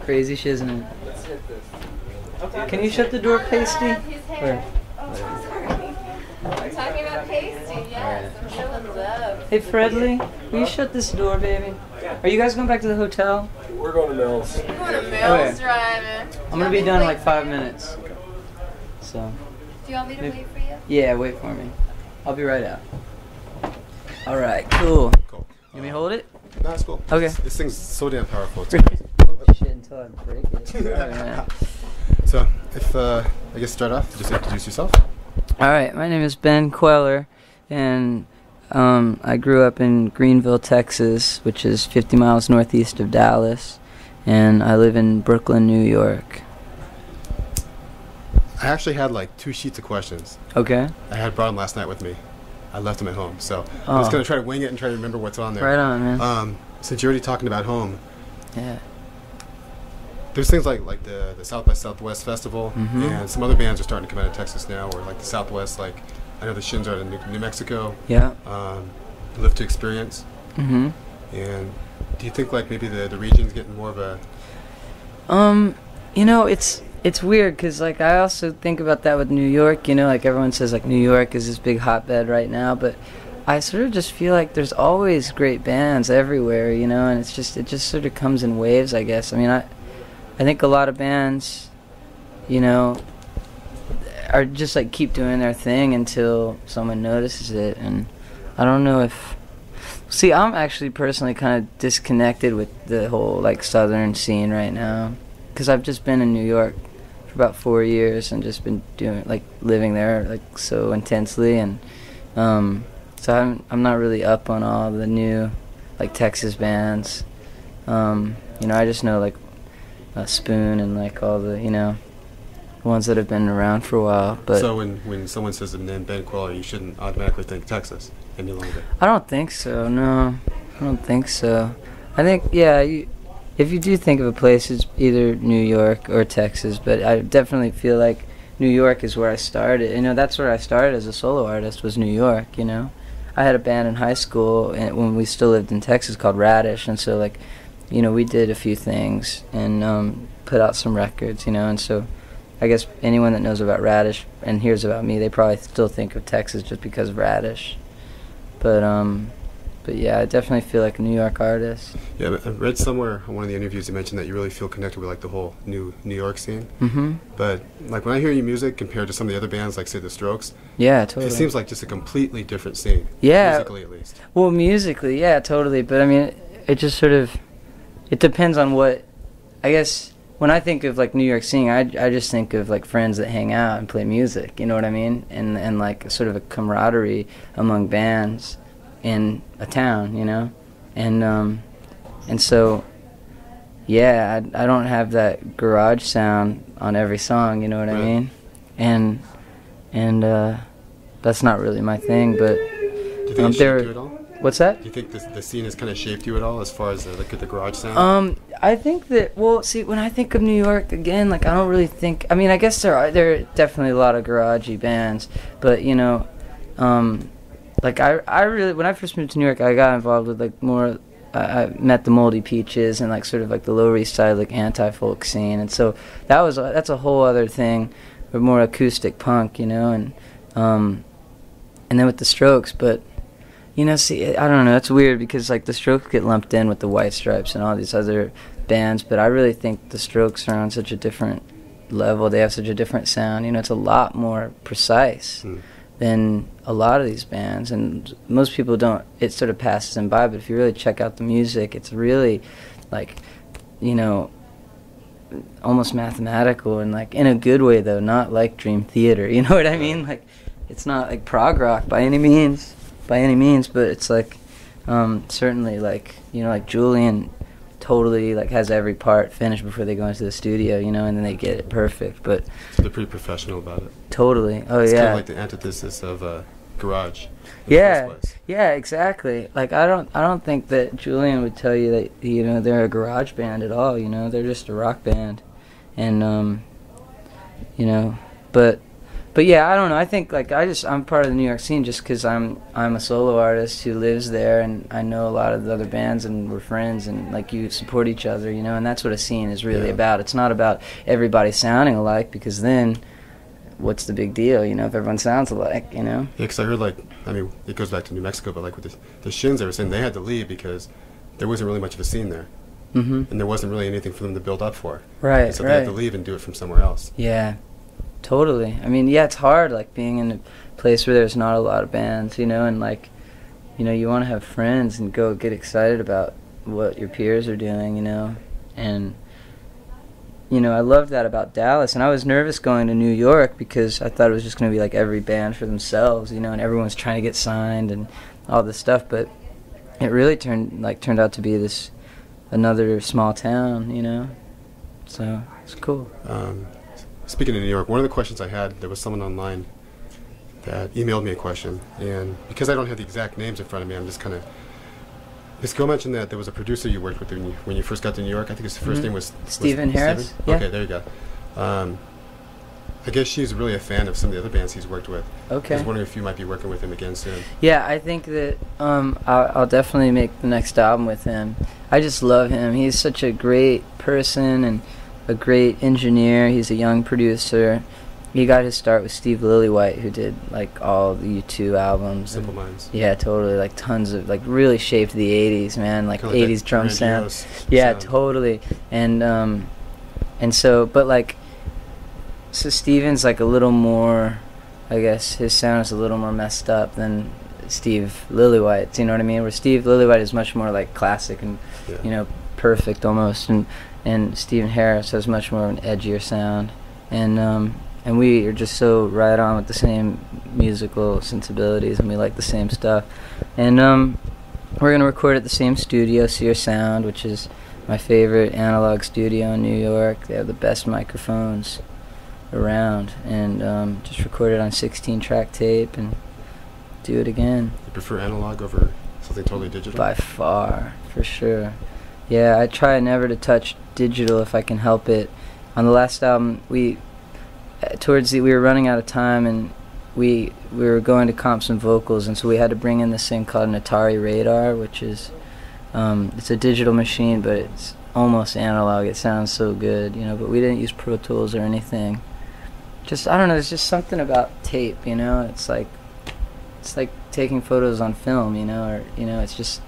crazy shizem. Can you shut the door, Pasty? Or, We're talking about pasty, yes. I'm showing love. hey, Fredley, will you shut this door, baby? Are you guys going back to the hotel? We're going to Mills. We're going to Mills Okay. driving. I'm going to be done in like 5 minutes. So, Do you want me to wait for you? yeah, wait for me. I'll be right out. Alright, cool. Cool. You want me to hold it? No, it's cool. Okay. This thing's so damn powerful. It's Hold shit until I break it. Oh, yeah. So, if I guess start off, just introduce yourself. Alright, my name is Ben Kweller, and I grew up in Greenville, Texas, which is 50 miles northeast of Dallas, and I live in Brooklyn, New York. I actually had like 2 sheets of questions. Okay. I had brought them last night with me. I left them at home, so I'm just going to try to wing it and try to remember what's on there. Right on, man. Since you're already talking about home, Yeah. there's things like the South by Southwest Festival, and some other bands are starting to come out of Texas now, or like the Southwest, like I know the Shins are in New Mexico. Yeah. Live to Experience. Mm-hmm. And do you think like maybe the region's getting more of a... You know, it's weird because like I also think about that with New York. You know, like everyone says like New York is this big hotbed right now, but I sort of just feel like there's always great bands everywhere. You know, and it just sort of comes in waves, I guess. I mean, I think a lot of bands, you know, are just like keep doing their thing until someone notices it, and I don't know if... See, I'm actually personally kind of disconnected with the whole like southern scene right now, because I've just been in New York for about 4 years and just been doing like living there like so intensely, and so I'm not really up on all the new like Texas bands. You know, I just know like Spoon and like all the, you know, ones that have been around for a while. But so when someone says the name Ben Kweller, you shouldn't automatically think Texas any longer. I don't think so. No, I don't think so. I think if you do think of a place, it's either New York or Texas. But I definitely feel like New York is where I started. You know, that's where I started as a solo artist, was New York. You know, I had a band in high school and when we still lived in Texas called Radish, and so like, you know, we did a few things and put out some records. You know, and so I guess anyone that knows about Radish and hears about me, they probably still think of Texas just because of Radish. But yeah, I definitely feel like a New York artist. Yeah, I read somewhere in one of the interviews you mentioned that you really feel connected with like the whole New York scene. Mm-hmm. But like when I hear your music compared to some of the other bands, like say the Strokes, yeah, totally. it seems like just a completely different scene. Yeah, musically at least. Well, musically, yeah, totally. But I mean, it just sort of, it depends on what. I guess when I think of like New York scene, I just think of like friends that hang out and play music. You know what I mean? And like sort of a camaraderie among bands in a town, you know, and so yeah, I don't have that garage sound on every song, you know what I mean, and that's not really my thing. But do you think it shaped you at all? What's that? Do you think the scene has kind of shaped you at all as far as the garage sound? I think that, well, see, when I think of New York again, like I don't really think. I mean, I guess there are definitely a lot of garagey bands, but you know, like I really, when I first moved to New York, I got involved with like more. I met the Moldy Peaches and like sort of like the Lower East Side like anti-folk scene, and so that's a whole other thing, but more acoustic punk, you know, and then with the Strokes, but you know, see, I don't know, it's weird because like the Strokes get lumped in with the White Stripes and all these other bands, but I really think the Strokes are on such a different level. They have such a different sound, you know, it's a lot more precise than a lot of these bands, and most people don't, it sort of passes them by, but if you really check out the music, it's really like, you know, almost mathematical, and like in a good way though, not like Dream Theater, you know what I mean? Like it's not like prog rock by any means, but it's like certainly like, you know, like Julian totally like has every part finished before they go into the studio, you know, and then they get it perfect. But so they're pretty professional about it. Totally. Oh, it's yeah. It's kind of like the antithesis of garage. Yeah. Yeah, exactly. Like I don't think that Julian would tell you that, you know, they're a garage band at all. You know, they're just a rock band, and you know, but But yeah, I don't know. I think like I'm part of the New York scene just because I'm a solo artist who lives there, and I know a lot of the other bands, and we're friends, and like you support each other, you know. And that's what a scene is really about. It's not about everybody sounding alike, because then what's the big deal, you know, if everyone sounds alike, you know? Yeah, because I heard, like, I mean, it goes back to New Mexico, but like with the Shins, they were saying they had to leave because there wasn't really much of a scene there. And there wasn't really anything for them to build up for. Right, so they had to leave and do it from somewhere else. Yeah, totally. I mean, yeah, it's hard, like, being in a place where there's not a lot of bands, you know, and, like, you know, you want to have friends and go get excited about what your peers are doing, you know, and, you know, I loved that about Dallas, and I was nervous going to New York because I thought it was just going to be, like, every band for themselves, you know, and everyone's trying to get signed and all this stuff, but it really turned out to be another small town, you know, so it's cool. Speaking of New York, one of the questions I had, there was someone online that emailed me a question, and because I don't have the exact names in front of me, I'm just kind of... This girl mentioned that there was a producer you worked with when you first got to New York. I think his first name was... Stephen Harris? Steven? Yeah. Okay, there you go. I guess she's really a fan of some of the other bands he's worked with. Okay. I was wondering if you might be working with him again soon. Yeah, I think that I'll definitely make the next album with him. I just love him. He's such a great person and a great engineer. He's a young producer. He got his start with Steve Lillywhite, who did like all the U2 albums. Simple Minds. Yeah, totally. Like tons of, like, really shaped the 80s, man. Like 80s drum sound. Yeah, totally. And so, but like, so Steven's like a little more, I guess his sound is a little more messed up than Steve Lillywhite's, you know what I mean? Where Steve Lillywhite is much more like classic and, you know, perfect almost. And Stephen Harris has much more of an edgier sound. And we are just so right on with the same musical sensibilities, and we like the same stuff. And we're going to record at the same studio, Sear Sound, which is my favorite analog studio in New York. They have the best microphones around. And just record it on 16-track tape and do it again. You prefer analog over something totally digital? By far, for sure. Yeah, I try never to touch digital if I can help it. On the last album, we were running out of time, and we were going to comp some vocals, and so we had to bring in this thing called an Atari Radar, which is it's a digital machine, but it's almost analog. It sounds so good, you know. But we didn't use Pro Tools or anything. Just, I don't know. There's just something about tape, you know. It's like taking photos on film, you know, or you know, it's just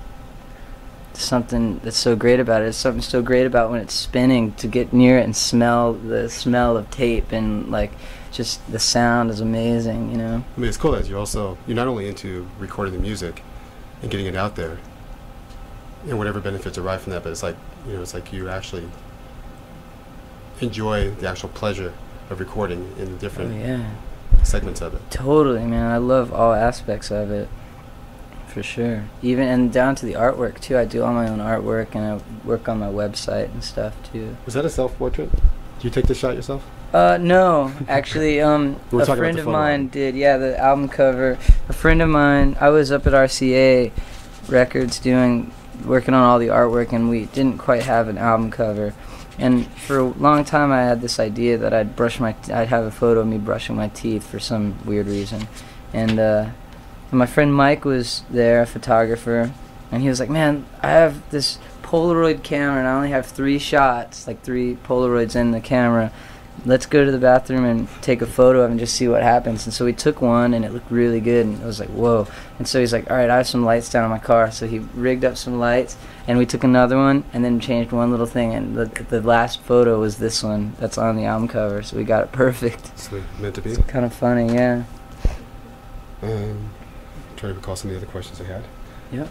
something that's so great about it. It's something so great about when it's spinning, to get near it and smell the smell of tape, and like just the sound is amazing, you know. I mean, it's cool that you're not only into recording the music and getting it out there and whatever benefits arrive from that, but it's like, you know, it's like you actually enjoy the actual pleasure of recording in the different segments of it. Totally, man. I love all aspects of it. For sure. Even, and down to the artwork too. I do all my own artwork, and I work on my website and stuff too. Was that a self-portrait? Did you take the shot yourself? No, actually, a friend of mine did. Yeah, the album cover. A friend of mine. I was up at RCA Records working on all the artwork, and we didn't quite have an album cover. And for a long time, I had this idea that I'd have a photo of me brushing my teeth for some weird reason, and my friend Mike was there, a photographer, and he was like, man, I have this Polaroid camera, and I only have 3 shots, like 3 Polaroids in the camera. Let's go to the bathroom and take a photo of it and just see what happens. And so we took one, and it looked really good, and I was like, whoa. And so he's like, all right, I have some lights down in my car. So he rigged up some lights, and we took another one, and then changed one little thing, and the last photo was this one that's on the album cover, so we got it perfect. Sweet. Meant to be. It's kind of funny, yeah. Trying to recall some of the other questions I had. Yeah.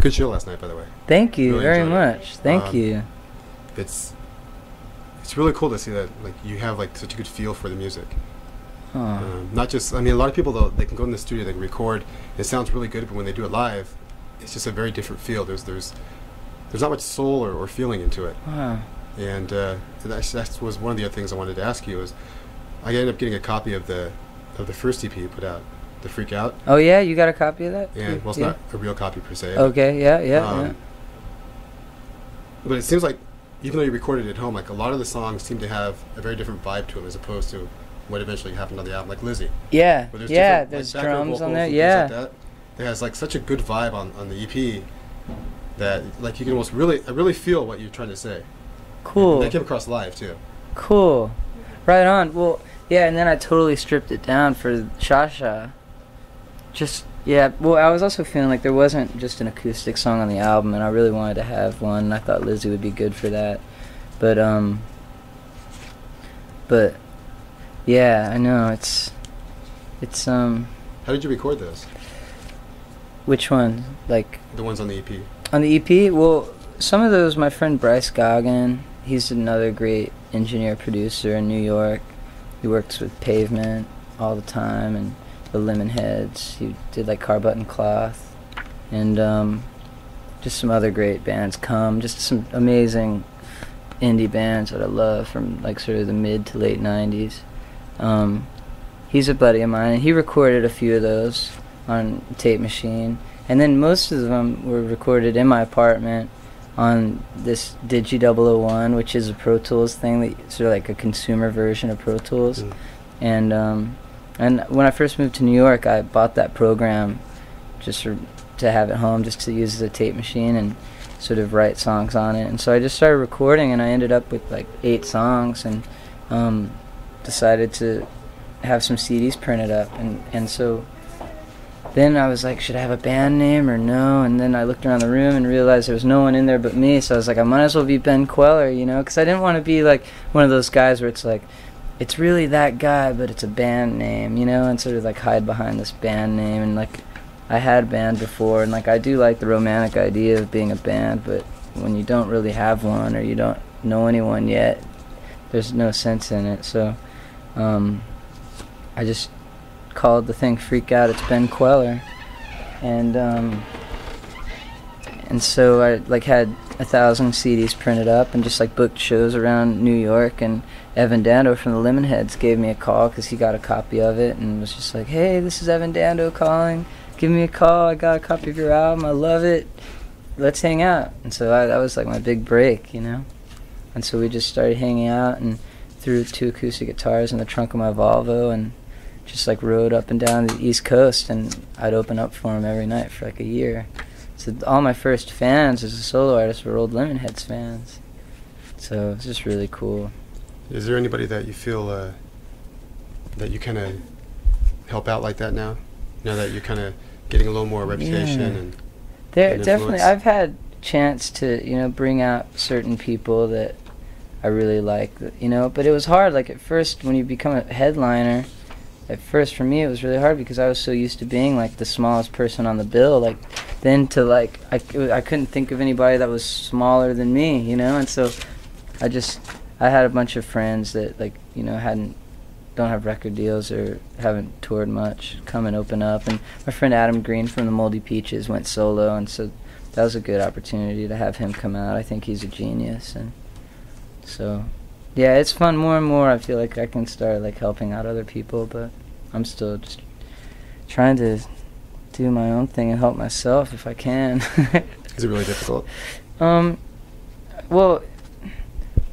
Good show last night, by the way. Thank you really very much. Thank you. It's really cool to see that, like, you have like such a good feel for the music. Not just, I mean, a lot of people, though, they can go in the studio, they can record, it sounds really good, but when they do it live, it's just a very different feel. There's not much soul or feeling into it. Wow. And that was one of the other things I wanted to ask you. Is I ended up getting a copy of the first EP you put out, The Freak Out. Oh yeah, you got a copy of that? And well, it's not a real copy per se. Okay, yeah. But it seems like even though you recorded it at home, like a lot of the songs seem to have a very different vibe to them as opposed to what eventually happened on the album, like Lizzie. Yeah, Where there's like, drums on there. and Yeah, things like that. It has like such a good vibe on the EP that like you can almost really feel what you're trying to say. Cool. And that came across live too. Cool. Right on. Well, yeah, and then I totally stripped it down for Shasha. Just, yeah, well, I was also feeling like there wasn't just an acoustic song on the album, and I really wanted to have one, and I thought Lizzie would be good for that. But yeah, I know, it's How did you record those? Which one? Like... The ones on the EP? On the EP? Well, some of those, my friend Bryce Goggin, he's another great engineer-producer in New York. He works with Pavement all the time, and the Lemonheads. He did like Car Button Cloth, and just some other great bands. Just some amazing indie bands that I love from like sort of the mid to late 90s. He's a buddy of mine, and he recorded a few of those on tape machine, and then most of them were recorded in my apartment on this Digi 001, which is a Pro Tools thing, that sort of like a consumer version of Pro Tools. And when I first moved to New York, I bought that program just to have at home, just to use as a tape machine and sort of write songs on it. And so I just started recording, and I ended up with like 8 songs, and decided to have some CDs printed up. And so then I was like, should I have a band name or no? And then I looked around the room and realized there was no one in there but me, so I was like, I might as well be Ben Kweller, you know, because I didn't want to be like one of those guys where it's like, it's really that guy, but it's a band name, you know, and sort of like hide behind this band name. And like, I had a band before, and like I do like the romantic idea of being a band, but when you don't really have one or you don't know anyone yet, there's no sense in it. So I just called the thing Freak Out It's Ben Kweller, and so I like had 1,000 CDs printed up and just like booked shows around New York. And Evan Dando from the Lemonheads gave me a call because he got a copy of it and was just like, hey, this is Evan Dando calling, give me a call, I got a copy of your album, I love it, let's hang out. And so that was like my big break, you know. And so we just started hanging out and threw 2 acoustic guitars in the trunk of my Volvo and just like rode up and down the East Coast, and I'd open up for him every night for like a year. So all my first fans as a solo artist were old Lemonheads fans. So it's just really cool. Is there anybody that you feel that you kind of help out like that now? Now that you're kind of getting a little more reputation and definitely. I've had chance to, you know, bring out certain people that I really like, you know. But it was hard. Like at first, when you become a headliner, at first for me it was really hard because I was so used to being like the smallest person on the bill. Like then to like I couldn't think of anybody that was smaller than me, you know. And so I had a bunch of friends that like, you know, don't have record deals or haven't toured much come and open up. And my friend Adam Green from the Moldy Peaches went solo, and so that was a good opportunity to have him come out. I think he's a genius. And so yeah, it's fun. More and more I feel like I can start like helping out other people, but I'm still just trying to do my own thing and help myself if I can. Is it really difficult? Well,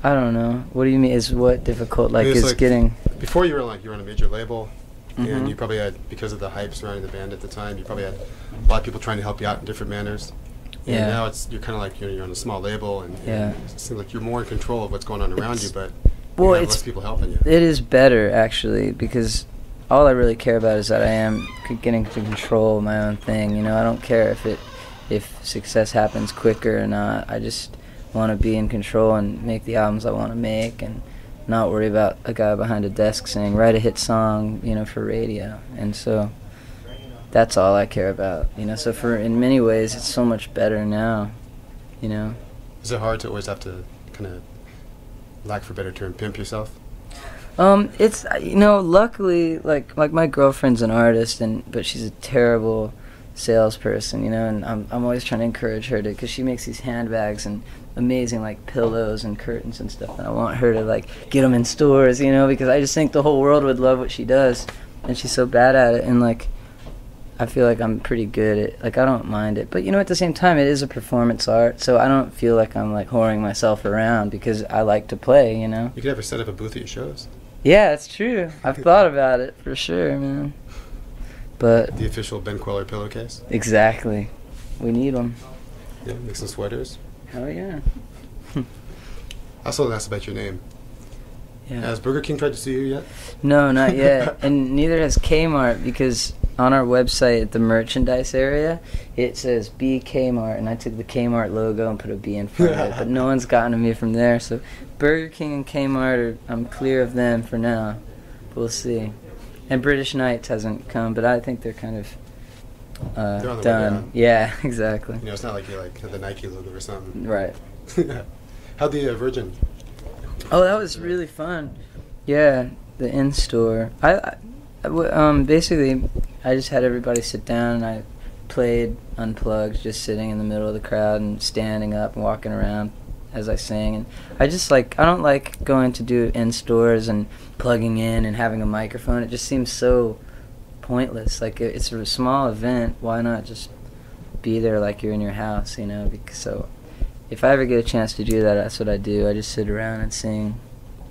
I don't know. What do you mean? Is what difficult? Like, it's like getting... Before you were on a major label, and you probably had, because of the hype surrounding the band at the time, you probably had a lot of people trying to help you out in different manners. Yeah. And now you're kind of like, you're on a small label, and it seems like you're more in control of what's going on around you, but you have less people helping you. It is better, actually, because all I really care about is that I am getting to control my own thing. You know, I don't care if success happens quicker or not. I just want to be in control and make the albums I want to make, and not worry about a guy behind a desk saying, write a hit song, you know, for radio. And so that's all I care about, you know. So in many ways, it's so much better now, you know. Is it hard to always have to kind of, lack for a better term, pimp yourself? It's, you know, luckily, like my girlfriend's an artist, but she's a terrible salesperson, you know, and I'm always trying to encourage her to, because she makes these handbags and amazing like pillows and curtains and stuff, and I want her to like get them in stores, you know, because I just think the whole world would love what she does, and she's so bad at it. And like I feel like I'm pretty good at, like, I don't mind it. But, you know, at the same time, it is a performance art, so I don't feel like I'm, like, whoring myself around because I like to play, you know? You could ever set up a booth at your shows. Yeah, that's true. I've thought about it, for sure, man. But... The official Ben Kweller pillowcase. Exactly. We need them. Yeah, make some sweaters. Hell yeah. I also asked about your name. Yeah. Has Burger King tried to sue you yet? No, not yet. And neither has Kmart, because on our website at the merchandise area, it says B Kmart, and I took the Kmart logo and put a B in front of it. But no one's gotten to me from there. So Burger King and Kmart, I'm clear of them for now. We'll see. And British Knights hasn't come, but I think they're kind of They're on the way done. down. Yeah, exactly. You know, it's not like you like had the Nike logo or something. Right. How'd the Virgin? Oh, that was really fun. Yeah, the in-store. Basically, I just had everybody sit down and I played unplugged, just sitting in the middle of the crowd and standing up and walking around as I sang. And I don't like going to do in-stores and plugging in and having a microphone. It just seems so pointless. Like, it's a small event. Why not just be there like you're in your house, you know? So if I ever get a chance to do that, that's what I do. I just sit around and sing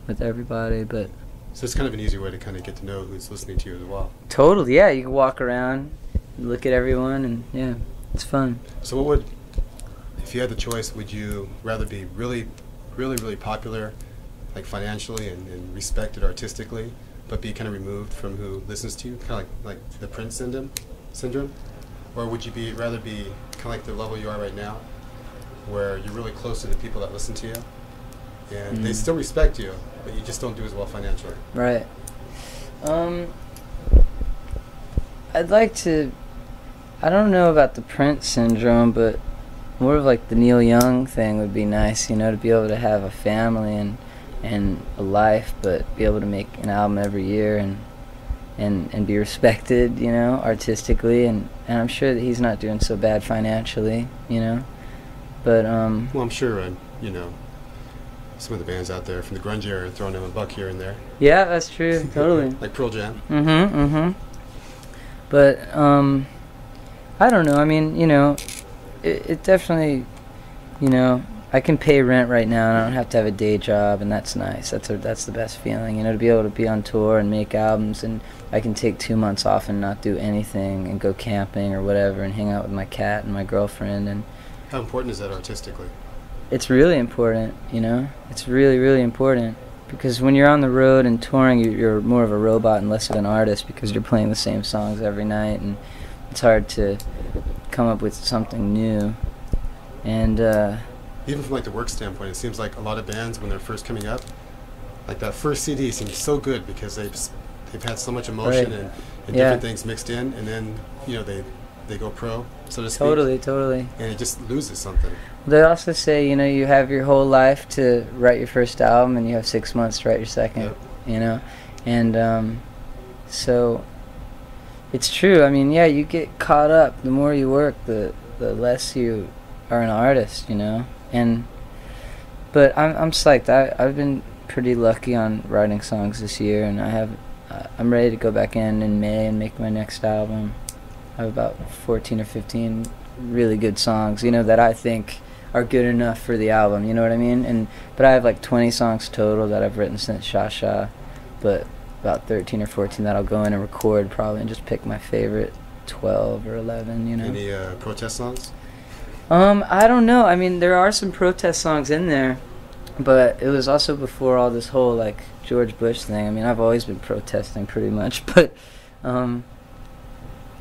with everybody. But So it's kind of an easy way to kind of get to know who's listening to you as well. totally, yeah. You can walk around, look at everyone, and yeah, it's fun. So what would, if you had the choice, would you rather be really, really, really popular, like financially and respected artistically, but be kind of removed from who listens to you, kind of like the Prince syndrome? Or would you rather be kind of like the level you are right now, where you're really close to the people that listen to you, and they still respect you, but you just don't do as well financially? Right. I'd like to, I don't know about the Prince syndrome, but more of like the Neil Young thing would be nice, you know, to be able to have a family and a life, but be able to make an album every year and be respected, you know, artistically, and I'm sure that he's not doing so bad financially, you know. But Well, I'm sure, you know, some of the bands out there from the grunge era are throwing them a buck here and there. yeah, that's true, totally. Like Pearl Jam. But I don't know. I mean, you know, it definitely, you know, I can pay rent right now and I don't have to have a day job, and that's nice. That's the best feeling, you know, to be able to be on tour and make albums, and I can take 2 months off and not do anything and go camping or whatever and hang out with my cat and my girlfriend. And How important is that artistically? it's really important, you know. It's really, really important, because when you're on the road and touring, you're more of a robot and less of an artist, because you're playing the same songs every night, and it's hard to come up with something new. And Even from like the work standpoint, it seems like a lot of bands, when they're first coming up, like that first CD seems so good because they've had so much emotion Right. and Yeah. different things mixed in, and then, you know, they go pro, so to speak. totally. And it just loses something. They also say, you know, you have your whole life to write your first album, and you have 6 months to write your second. Yep. You know, and so it's true. I mean, yeah, you get caught up. The more you work, the less you are an artist. You know, but I'm psyched. I've been pretty lucky on writing songs this year, and I'm ready to go back in May and make my next album. I have about 14 or 15 really good songs, you know, that I think are good enough for the album, you know what I mean? But I have like 20 songs total that I've written since Sha Sha, but about 13 or 14 that I'll go in and record probably and just pick my favorite 12 or 11, you know. Any protest songs? I don't know. I mean, there are some protest songs in there, but it was also before all this whole like George Bush thing. I mean, I've always been protesting pretty much, but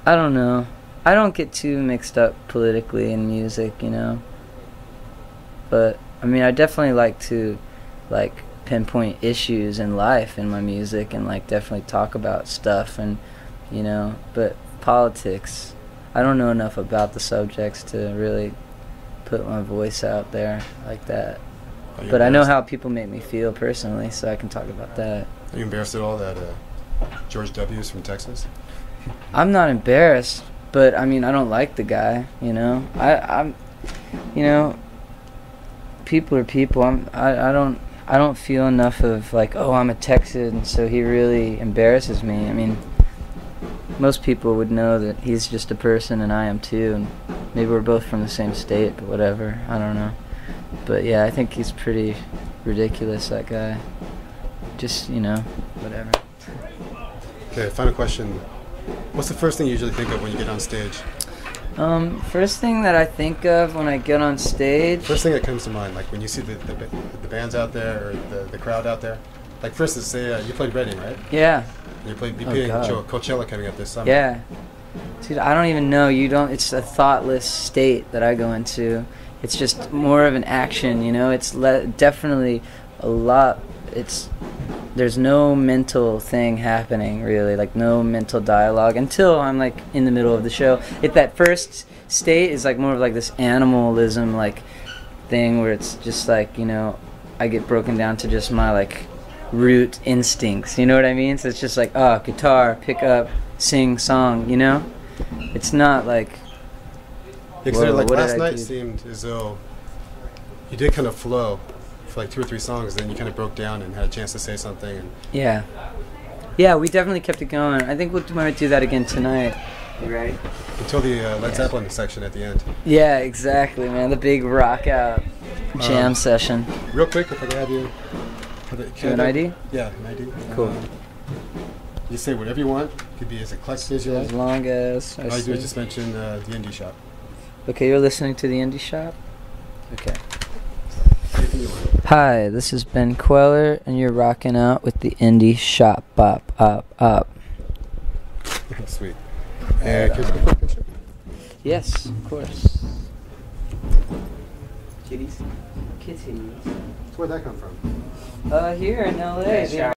I don't know. I don't get too mixed up politically in music, you know. But I mean, I definitely like to like pinpoint issues in life in my music, and like definitely talk about stuff, and you know, but politics, I don't know enough about the subjects to really put my voice out there like that. But I know how people make me feel personally, so I can talk about that. Are you embarrassed at all that George W. is from Texas? I'm not embarrassed, but I mean, I don't like the guy, you know. I'm you know, people are people. I don't feel enough of like, oh, I'm a Texan, so he really embarrasses me. I mean, most people would know that he's just a person and I am too, and maybe we're both from the same state, but whatever, I don't know. But yeah, I think he's pretty ridiculous, that guy. Just, you know, whatever. Okay, final question. What's the first thing you usually think of when you get on stage? First thing that I think of when I get on stage... First thing that comes to mind, like when you see the bands out there, or the crowd out there. Like for instance, say you played Reading, right? Yeah. You played Coachella coming up this summer. Yeah. Dude, I don't even know. It's a thoughtless state that I go into. It's just more of an action, you know? It's definitely a lot... There's no mental thing happening, really, like no mental dialogue until I'm like in the middle of the show. That first state is like more of like this animalism like thing where it's just like, you know, I get broken down to just my like root instincts, you know what I mean? So it's just like, guitar, pick up, sing, song, you know? It's not like... Yeah, like last night seemed as though you did kind of flow for like 2 or 3 songs, then you kind of broke down and had a chance to say something. And yeah, we definitely kept it going. I think we might do that again tonight. You ready? Until the Led Zeppelin section at the end. Yeah, exactly, man. The big rock out jam session. Real quick, if I could have you... an ID? Yeah, an ID. Cool. You say whatever you want. It could be as eclectic as you like. As long as... All you do is just mention the Indieshop. Okay, you're listening to The Indieshop? Okay. Hi, this is Ben Kweller, and you're rocking out with The Indieshop. Up. Sweet. Can you take a quick picture? Yes, of course. Kitties. Where'd that come from? Here in LA.